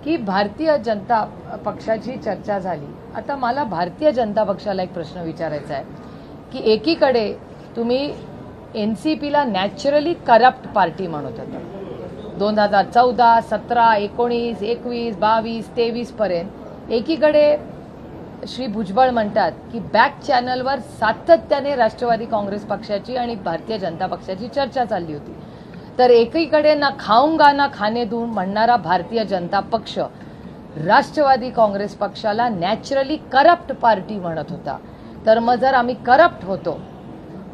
की भारतीय जनता पक्षाची चर्चा झाली. आता मला भारतीय जनता पक्षाला एक प्रश्न विचारायचा आहे की एकीकडे तुम्ही एनसीपीला नॅचरली करप्ट पार्टी म्हणत होता 2014, 17, 19, 21, 22, 23 पर्यंत. एकीकडे श्री भुजबळ म्हणतात की बॅक चॅनलवर सातत्याने राष्ट्रवादी काँग्रेस पक्षाची आणि भारतीय जनता पक्षाची चर्चा चालली होती. तर एकीकडे ना खाऊंगा ना खाने दूं म्हणणारा भारतीय जनता पक्ष राष्ट्रवादी काँग्रेस पक्षाला नॅचरली करप्ट पार्टी म्हणत होता. तर मग जर आम्ही करप्ट होतो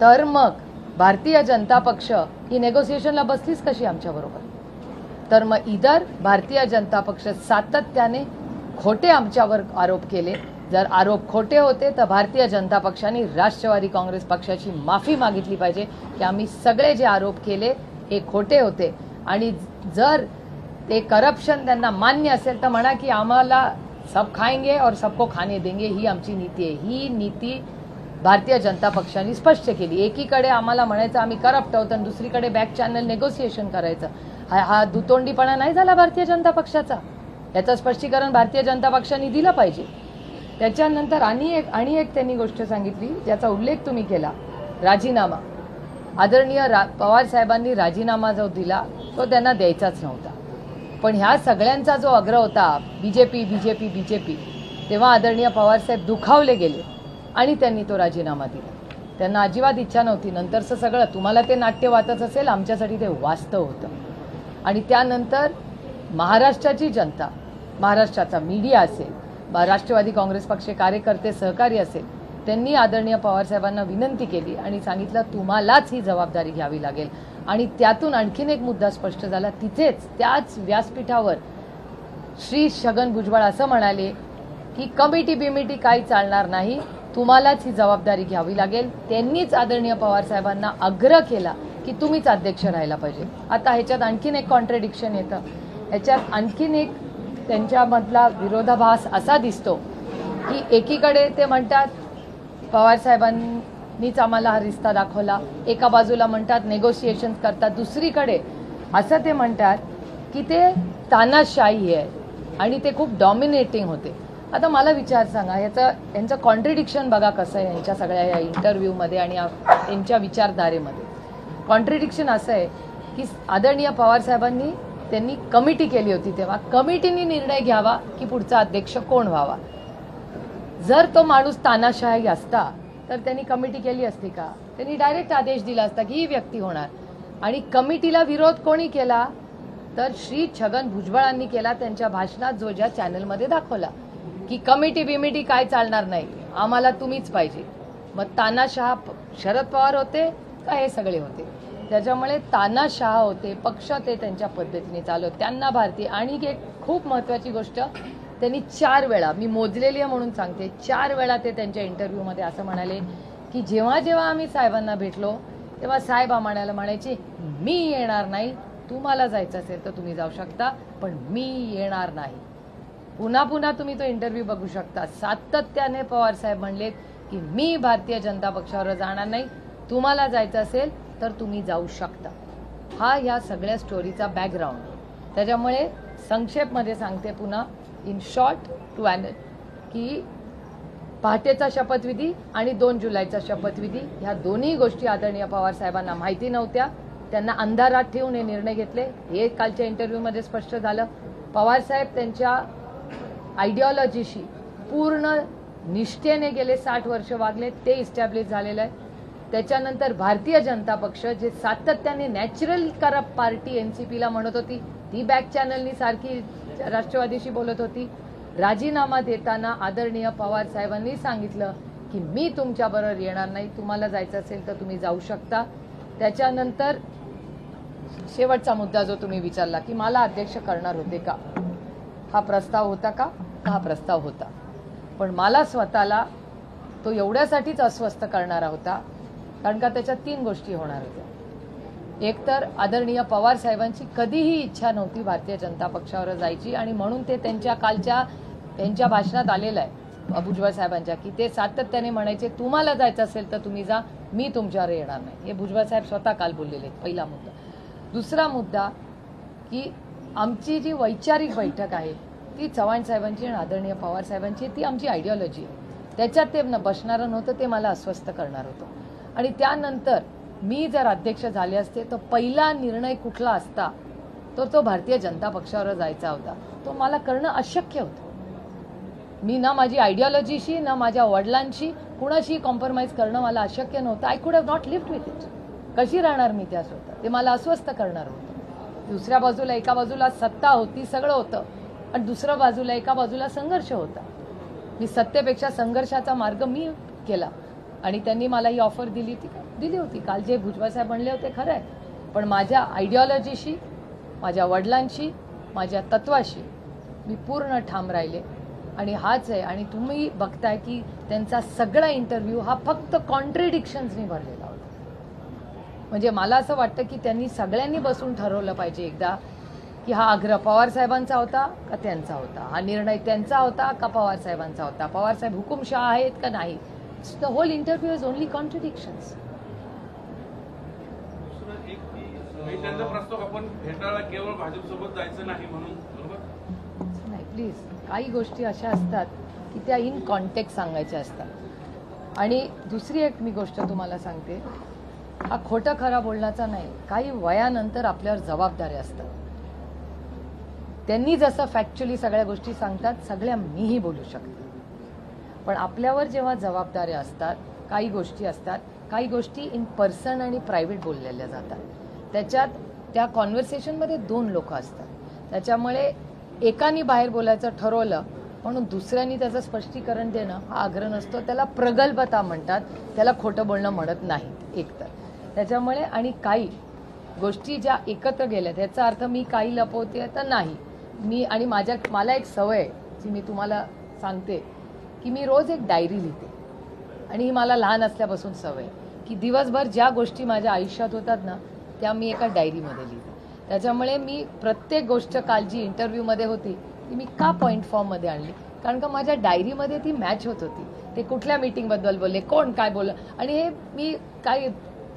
तर मग भारतीय जनता पक्ष ही नेगोसिएशनला बसलीच कशी आमच्याबरोबर? तर मग इधर भारतीय जनता पक्ष सातत्याने खोटे आमच्यावर आरोप केले. जर आरोप खोटे होते तर भारतीय जनता पक्षाने राष्ट्रवादी काँग्रेस पक्षाची माफी मागितली पाहिजे की आम्ही सगळे जे आरोप केले हे खोटे होते. आणि जर ते करप्शन त्यांना मान्य असेल तर म्हणा की आम्हाला सब खाएंगे और सबको खाने देंगे ही आमची नीती आहे. ही नीती भारतीय जनता पक्षाने स्पष्ट केली. एकीकडे आम्हाला म्हणायचं आम्ही करप्ट आहोत आणि दुसरीकडे बॅक चॅनल नेगोसिएशन करायचं. हा दुतोंडीपणा नाही झाला भारतीय जनता पक्षाचा? याचं स्पष्टीकरण भारतीय जनता पक्षाने दिलं पाहिजे. त्याच्यानंतर आणि एक त्यांनी गोष्ट सांगितली ज्याचा उल्लेख तुम्ही केला, राजीनामा. आदरणीय पवार साहेबांनी राजीनामा जो दिला तो त्यांना द्यायचाच नव्हता. पण ह्या सगळ्यांचा जो आग्रह होता बीजेपी, तेव्हा आदरणीय पवार साहेब दुखावले गेले आणि त्यांनी तो राजीनामा दिला. त्यांना अजिबात इच्छा नव्हती. नंतरचं सगळं तुम्हाला ते नाट्य वाटत असेल, आमच्यासाठी ते वास्तव होतं. आणि त्यानंतर महाराष्ट्राची जनता, महाराष्ट्राचा मीडिया असेल, राष्ट्रवादी काँग्रेस पक्ष कार्यकर्ते सहकारी असेल, त्यांनी आदरणीय पवारसाहेबांना विनंती केली आणि सांगितलं तुम्हालाच ही जबाबदारी घ्यावी लागेल. आणि त्यातून आणखीन एक मुद्दा स्पष्ट झाला. तिथेच त्याच व्यासपीठावर श्री छगन भुजबळ असं म्हणाले की कमिटी काही चालणार नाही, तुम्हालाच ही जबाबदारी घ्यावी लागेल. त्यांनीच आदरणीय पवारसाहेबांना आग्रह केला की तुम्हीच अध्यक्ष राहायला पाहिजे. आता ह्याच्यात आणखीन एक कॉन्ट्रडिक्शन येतं. ह्याच्यात आणखीन एक त्यांच्यामधला विरोधाभास असा दिसतो की एकीकडे ते म्हणतात पवारसाहेबांनीच आम्हाला हा रिश्ता दाखवला, एका बाजूला म्हणतात नेगोशिएशन करतात, दुसरीकडे असं ते म्हणतात की ते तानाशाही आहे आणि ते खूप डॉमिनेटिंग होते. आता मला विचार सांगा, यांचं कॉन्ट्रडिक्शन बघा कसं आहे यांच्या सगळ्या या इंटरव्ह्यूमध्ये आणि यांच्या विचारधारेमध्ये. कॉन्ट्रडिक्शन असं आहे की आदरणीय पवारसाहेबांनी त्यांनी कमिटी केली होती, तेव्हा कमिटीने निर्णय घ्यावा की पुढचा अध्यक्ष कोण व्हावा. जर तो माणूस तानाशाही असता तर त्यांनी कमिटी केली असती का? त्यांनी डायरेक्ट आदेश दिला असता की ही व्यक्ती होणार. आणि कमिटीला विरोध कोणी केला तर श्री छगन भुजबळांनी केला. त्यांच्या भाषणात जो ज्या चॅनलमध्ये दाखवला की कमिटी काय चालणार नाही, आम्हाला तुम्हीच पाहिजे. मग तानाशाह शरद पवार होते का हे सगळे होते? त्याच्यामुळे तानाशाह होते, पक्ष ते त्यांच्या पद्धतीने चालवत. त्यांना भारतीय आणि एक खूप महत्त्वाची गोष्ट त्यांनी 4 वेळा, मी मोजलेली आहे म्हणून सांगते, 4 वेळा ते त्यांच्या इंटरव्ह्यूमध्ये असं म्हणाले की जेव्हा जेव्हा आम्ही साहेबांना भेटलो तेव्हा साहेब आम्हाला म्हणायचे मी येणार नाही, तुम्हाला जायचं असेल तर तुम्ही जाऊ शकता पण मी येणार नाही. पुन्हा पुन्हा तुम्ही तो इंटरव्ह्यू बघू शकता. सातत्याने पवार साहेब म्हणलेत की मी भारतीय जनता पक्षावर जाणार नाही, तुम्हाला जायचं असेल तर तुम्ही जाऊ शकता. हा या सगळ्या स्टोरीचा बॅकग्राऊंड. त्याच्यामुळे संक्षेपमध्ये सांगते पुन्हा, इन शॉर्ट टू ॲन, की पहाटेचा शपथविधी आणि 2 जुलैचा शपथविधी ह्या दोन्ही गोष्टी आदरणीय पवार साहेबांना माहिती नव्हत्या. त्यांना अंधारात ठेवून हे निर्णय घेतले. हे कालच्या इंटरव्ह्यूमध्ये स्पष्ट झालं. पवार साहेब त्यांच्या आयडिओलॉजीशी पूर्ण निष्ठेने गेले 60 वर्ष वागले, ते इस्टॅब्लिश झालेलं आहे. त्याच्यानंतर भारतीय जनता पक्ष जे सातत्याने नॅचरल करप्ट पार्टी एनसीपीला म्हणत होती, ती बॅक चॅनलनी सारखी राष्ट्रवादीशी बोलत होती. राजीनामा देताना आदरणीय पवार साहेबांनी सांगितलं की मी तुमच्याबरोबर येणार नाही, तुम्हाला जायचं असेल तर तुम्ही जाऊ शकता. त्याच्यानंतर शेवटचा मुद्दा जो तुम्ही विचारला की मला अध्यक्ष करणार होते का, हा प्रस्ताव होता का? हा प्रस्ताव होता. पण मला स्वतःला तो एवढ्यासाठीच अस्वस्थ करणारा होता कारण का त्याच्यात 3 गोष्टी होणार होत्या. एक तर आदरणीय पवार साहेबांची कधीही इच्छा नव्हती भारतीय जनता पक्षावर जायची आणि म्हणून ते त्यांच्या कालच्या त्यांच्या भाषणात आलेलं आहे भुजबळ साहेबांच्या की ते सातत्याने म्हणायचे तुम्हाला जायचं असेल तर तुम्ही जा, मी तुमच्यावर येणार नाही. हे भुजबळ साहेब स्वतः काल बोललेले. पहिला मुद्दा. दुसरा मुद्दा की आमची जी वैचारिक बैठक आहे ती चव्हाण साहेबांची आणि आदरणीय पवार साहेबांची ती आमची आयडिओलॉजी आहे. त्याच्यात ते बसणारं नव्हतं, ते मला अस्वस्थ करणार होतं. आणि त्यानंतर मी जर अध्यक्ष झाले असते तर पहिला निर्णय कुठला असता तर तो भारतीय जनता पक्षावर जायचा होता. तो मला करणं अशक्य होतं. मी ना माझी आयडिओलॉजीशी ना माझ्या वडिलांशी कुणाशी कॉम्प्रोमाइज करणं मला अशक्य नव्हतं. I could have not lived with it. कशी राहणार मी त्यासोबत? ते मला अस्वस्थ करणार होतं. दुसऱ्या बाजूला एका बाजूला सत्ता होती, सगळं होतं, आणि दुसऱ्या बाजूला एका बाजूला संघर्ष होता. मी सत्तेपेक्षा संघर्षाचा मार्ग मी केला आणि त्यांनी मला ही ऑफर दिली होती. काल जे भुजबळ साहेब म्हणले होते खरं आहे, पण माझ्या आयडिओलॉजीशी, माझ्या वडिलांशी, माझ्या तत्वाशी मी पूर्ण ठाम राहिले आणि हाच आहे. आणि तुम्ही बघताय की त्यांचा सगळा इंटरव्ह्यू हा फक्त कॉन्ट्रेडिक्शन्सनी भरलेला होता. म्हणजे मला असं वाटतं की त्यांनी सगळ्यांनी बसून ठरवलं पाहिजे एकदा की हा आग्रह पवार साहेबांचा होता का त्यांचा होता, हा निर्णय त्यांचा होता का पवार साहेबांचा होता, पवार साहेब हुकुमशाह आहेत का नाही. The whole interview is only contradictions. त्यांचा प्रस्ताव आपण भेटायला केवळ भाजपसोबत जायचं नाही म्हणून, बरोबर नाही. प्लीज, काही गोष्टी अशा असतात की त्या इन कॉन्टेक्स्ट सांगायच्या असतात. आणि दुसरी एक मी गोष्ट तुम्हाला सांगते, हा खोटं खरा बोलण्याचा नाही, काही वयानंतर आपल्यावर जबाबदारी असतात. त्यांनी जसं फॅक्च्युअली सगळ्या गोष्टी सांगतात, सगळ्या मीही बोलू शकते, पण आपल्यावर जेव्हा जबाबदाऱ्या असतात, काही गोष्टी असतात, काही गोष्टी इन पर्सन आणि प्रायव्हेट बोललेल्या जातात. त्याच्यात त्या कॉन्व्हर्सेशनमध्ये 2 लोक असतात. त्याच्यामुळे एकाने बाहेर बोलायचं ठरवलं म्हणून दुसऱ्यांनी त्याचं स्पष्टीकरण देणं हा आग्रह नसतो. त्याला प्रगल्भता म्हणतात, त्याला खोटं बोलणं म्हणत नाहीत एकतर. त्याच्यामुळे आणि काही गोष्टी ज्या एकत्र गेल्या त्याचा अर्थ मी काही लपवते तर नाही. मी आणि मला एक सवय जी मी तुम्हाला सांगते की मी रोज एक डायरी लिहिते आणि ही मला लहान असल्यापासून सवय की दिवसभर ज्या गोष्टी माझ्या आयुष्यात होतात ना त्या मी एका डायरीमध्ये लिहिते. त्याच्यामुळे मी प्रत्येक गोष्ट काल जी इंटरव्ह्यूमध्ये होती ती मी का पॉईंट फॉर्ममध्ये आणली, कारण का माझ्या डायरीमध्ये ती मॅच होत होती. ते कुठल्या मीटिंगबद्दल बोलले, कोण काय बोललं, आणि हे मी काय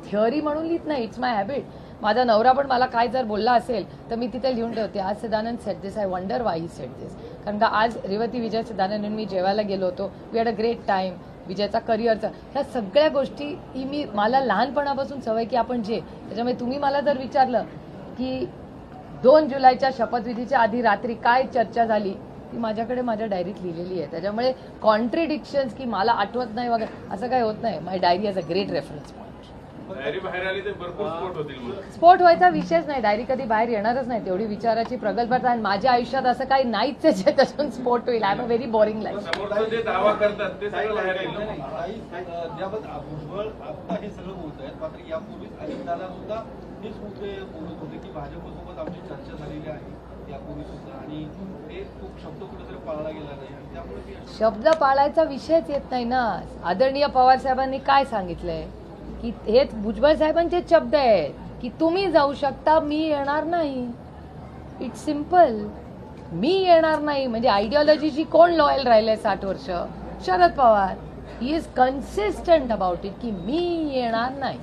थिअरी म्हणून लिहित नाही, इट्स माय हॅबिट. माझा नवरा पण मला काय जर बोलला असेल तर मी तिथे लिहून ठेवते, आज Sadanand said this, I wonder why he said this. कारण का आज रेवती विजय सदानंद मी जेवायला गेलो होतो, we had a great time. विजयचा करिअरचा ह्या सगळ्या गोष्टी ही मला लहानपणापासून सवय की आपण त्याच्यामुळे तुम्ही मला जर विचारलं की 2 जुलैच्या शपथविधीच्या आधी रात्री काय चर्चा झाली, ती माझ्याकडे माझ्या डायरीत लिहिलेली आहे. त्याच्यामुळे कॉन्ट्रडिक्शन्स की मला आठवत नाही वगैरे असं काही होत नाही. My diary has a great reference point. Diary बाहेर आली तर भरपूर स्फोट होतील. स्फोट व्हायचा विषयच नाही, डायरी कधी बाहेर येणारच नाही. तेवढी विचाराची प्रगल्भता आणि माझ्या आयुष्यात असं काही नाहीच आहे ज्याच्यातून स्फोट होईल. I am a very boring life. समोरचं जे दावा करतात ते सगळं बाहेर येईल. भुजबळ आता हे सगळं बोलत आहेत, मात्र यापूर्वीच अजितदादा सुद्धा हेच मुद्दे बोलत होते की भाजपसोबत आमची चर्चा झालेली आहे यापूर्वी सुद्धा, आणि ते खूप शब्द कुठेतरी पाळला गेला नाही, आणि त्यामुळे शब्द पाळायचा विषयच येत नाही ना. आदरणीय पवार साहेबांनी काय सांगितलंय की हेच भुजबळ साहेबांचे शब्द आहेत की तुम्ही जाऊ शकता, मी येणार नाही. It's simple. मी येणार नाही म्हणजे आयडिओलॉजीची कोण लॉयल राहिलंय 60 वर्ष? Sharad Pawar. He is consistent about it की मी येणार नाही.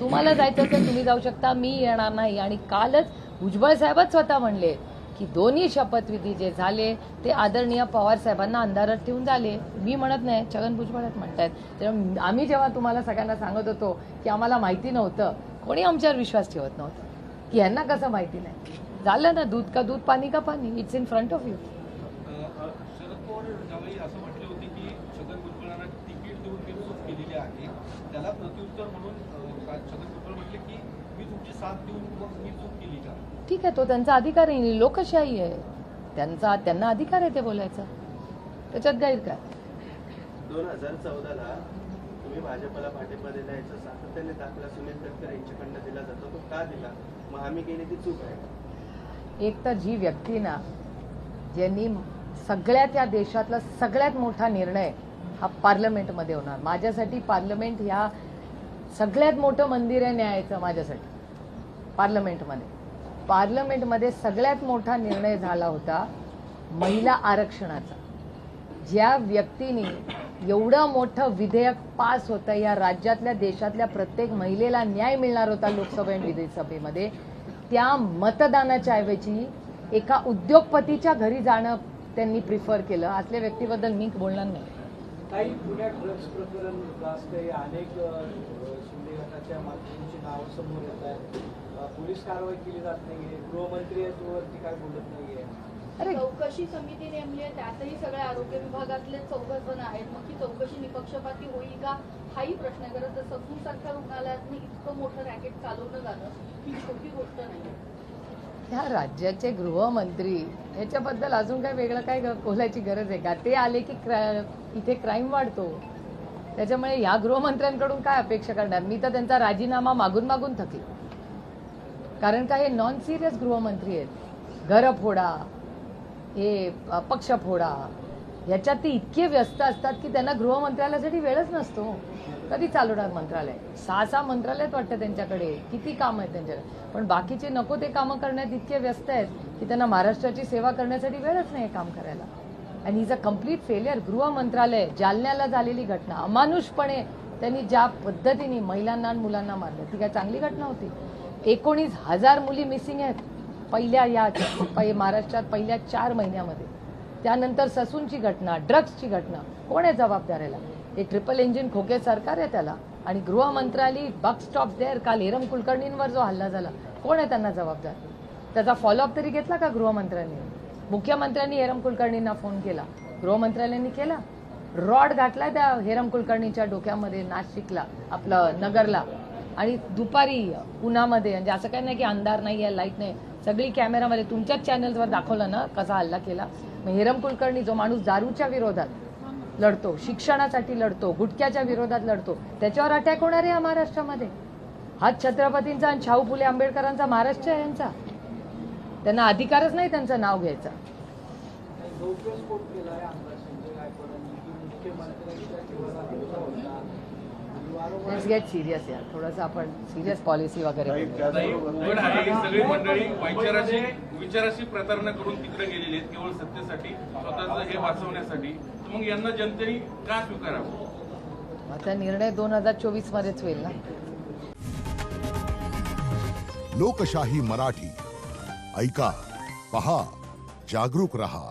तुम्हाला जायचं तर तुम्ही जाऊ शकता, मी येणार नाही. आणि कालच भुजबळ साहेबच स्वतः म्हणले की दोन्ही शपथविधी जे झाले ते आदरणीय पवार साहेबांना अंधारात ठेवून झाले. मी म्हणत नाही, छगन भुजबळच म्हणतायत. त्यामुळे आम्ही जेव्हा तुम्हाला सगळ्यांना सांगत होतो की आम्हाला माहिती नव्हतं, कोणी आमच्यावर विश्वास ठेवत नव्हतं की यांना कसं माहिती नाही. झालं ना, दूध का दूध, पाणी का पाणी. It's in front of you. Sharad Pawar ज्यावेळी असं म्हटले होते की छगन भुजबळांना तिकीट देऊन मी चूक केलेली आहे, त्याला प्रत्युत्तर म्हणून छगन भुजबळ म्हटले की मी तुमची साथ देऊन मग मी चूक केली का? ठीक आहे, तो त्यांचा अधिकार आहे, लोकशाही आहे, त्यांना अधिकार आहे ते बोलायचा, त्याच्यात गैर काय. 2014ला तुम्ही भाजपला पाठिंबा दिला, याचा सातत्याने दाखला सुनील तटकरे यांच्याकडनं दिला जातो, तो का दिला? मग आम्ही केली ती चूक आहे. एक तर जी व्यक्ती ना ज्यांनी सगळ्यात या देशातला सगळ्यात मोठा निर्णय हा पार्लमेंटमध्ये होणार. माझ्यासाठी पार्लमेंट ह्या सगळ्यात मोठं मंदिर आहे न्यायाचं माझ्यासाठी. पार्लमेंटमध्ये सगळ्यात मोठा निर्णय झाला होता महिला आरक्षणाचा. ज्या व्यक्तीने एवढं मोठं विधेयक पास होतं, या राज्यातल्या देशातल्या प्रत्येक महिलेला न्याय मिळणार होता लोकसभा आणि विधानसभेमध्ये, त्या मतदानाच्या ऐवजी एका उद्योगपतीच्या घरी जाणं त्यांनी प्रिफर केलं असल्या व्यक्तीबद्दल मी बोलणार नाही. काही पुण्यात ड्रग्स प्रकरण जास्त आहे. अनेक शिंदे गटाच्या माध्यमांची नावं समोर येत आहेत. पोलीस कारवाई केली जात नाहीये. गृहमंत्री याच्यावरती काय बोलत नाहीये. अरे चौकशी समिती नेमली आहे, त्यातही सगळ्या आरोग्य विभागातले 14 जण आहेत. मग ती चौकशी निपक्षपाती होईल का हाही प्रश्न आहे. खरं तर ससून सारख्या रुग्णालयातनं इतकं मोठं रॅकेट चालवलं जाणं ही छोटी गोष्ट नाही. ह्या राज्याचे गृहमंत्री ह्याच्याबद्दल अजून काय वेगळं काय बोलायची गरज आहे का? ते आले की इथे क्राईम वाढतो. त्याच्यामुळे ह्या गृहमंत्र्यांकडून काय अपेक्षा करणार? मी तर त्यांचा राजीनामा मागून मागून थकले. कारण का हे नॉन सिरियस गृहमंत्री आहेत. घरं फोडा, हे पक्ष फोडा, ह्याच्यात ते इतके व्यस्त असतात की त्यांना गृहमंत्रालयासाठी वेळच नसतो. कधी चालवणार मंत्रालय? 6 मंत्रालयात वाटतं त्यांच्याकडे. किती काम आहेत त्यांच्याकडे. पण बाकीचे नको ते कामं करण्यात इतके व्यस्त आहेत की त्यांना महाराष्ट्राची सेवा करण्यासाठी वेळच नाही काम करायला. आणि हिज अ कम्प्लीट फेलियर. गृह मंत्रालय, जालन्याला झालेली घटना, अमानुषपणे त्यांनी ज्या पद्धतीने महिलांना आणि मुलांना मारलं, ती काय चांगली घटना होती? 19,000 मुली मिसिंग आहेत महाराष्ट्रात पहिल्या 4 महिन्यामध्ये. त्यानंतर ससूनची घटना, ड्रग्सची घटना. कोण आहे जबाबदार याला? हे ट्रिपल इंजिन खोके सरकार आहे त्याला. आणि गृहमंत्रालय बक स्टॉप देअर. काल हेरम कुलकर्णींवर जो हल्ला झाला, कोण आहे त्यांना जबाबदार? त्याचा फॉलोअप तरी घेतला का गृहमंत्र्यांनी? मुख्यमंत्र्यांनी हेरम कुलकर्णींना फोन केला, गृहमंत्र्यांनी केला? रॉड घातलाय त्या हेरम कुलकर्णीच्या डोक्यामध्ये नाशिकला, आपलं नगरला. आणि दुपारी उन्हामध्ये, म्हणजे असं काही नाही की अंधार नाही आहे, लाईट नाही, सगळी कॅमेरामध्ये तुमच्याच चॅनल्सवर दाखवलं ना कसा हल्ला केला. मग हेरम कुलकर्णी जो माणूस दारूच्या विरोधात लढतो, शिक्षणासाठी लढतो, गुटख्याच्या विरोधात लढतो, त्याच्यावर अटॅक होणार आहे महाराष्ट्रामध्ये? हा छत्रपतींचा आणि शाहू फुले आंबेडकरांचा महाराष्ट्र आहे यांचा. त्यांना अधिकारच नाही त्यांचं नाव घ्यायचा. गौप्यस्फोट केलाय आमदार संजय गायकवाडांनी की मुख्यमंत्र्यांच्या ठेवाला दिवसा होता. लेट्स गेट सिरियस यार. थोडंसं आपण सिरियस पॉलिसी वगैरे करू. नाही, पण आहे ही सगळी मंडळी विचाराशी प्रतारणा करून तिकडे गेलेली आहेत केवळ सत्तेसाठी, स्वतःचं हे वाचवण्यासाठी. मग यांना जनतेने का स्वीकारावं? आता निर्णय 2024 मध्येच होईल ना. लोकशाही मराठी ऐका, पहा, जागरूक रहा.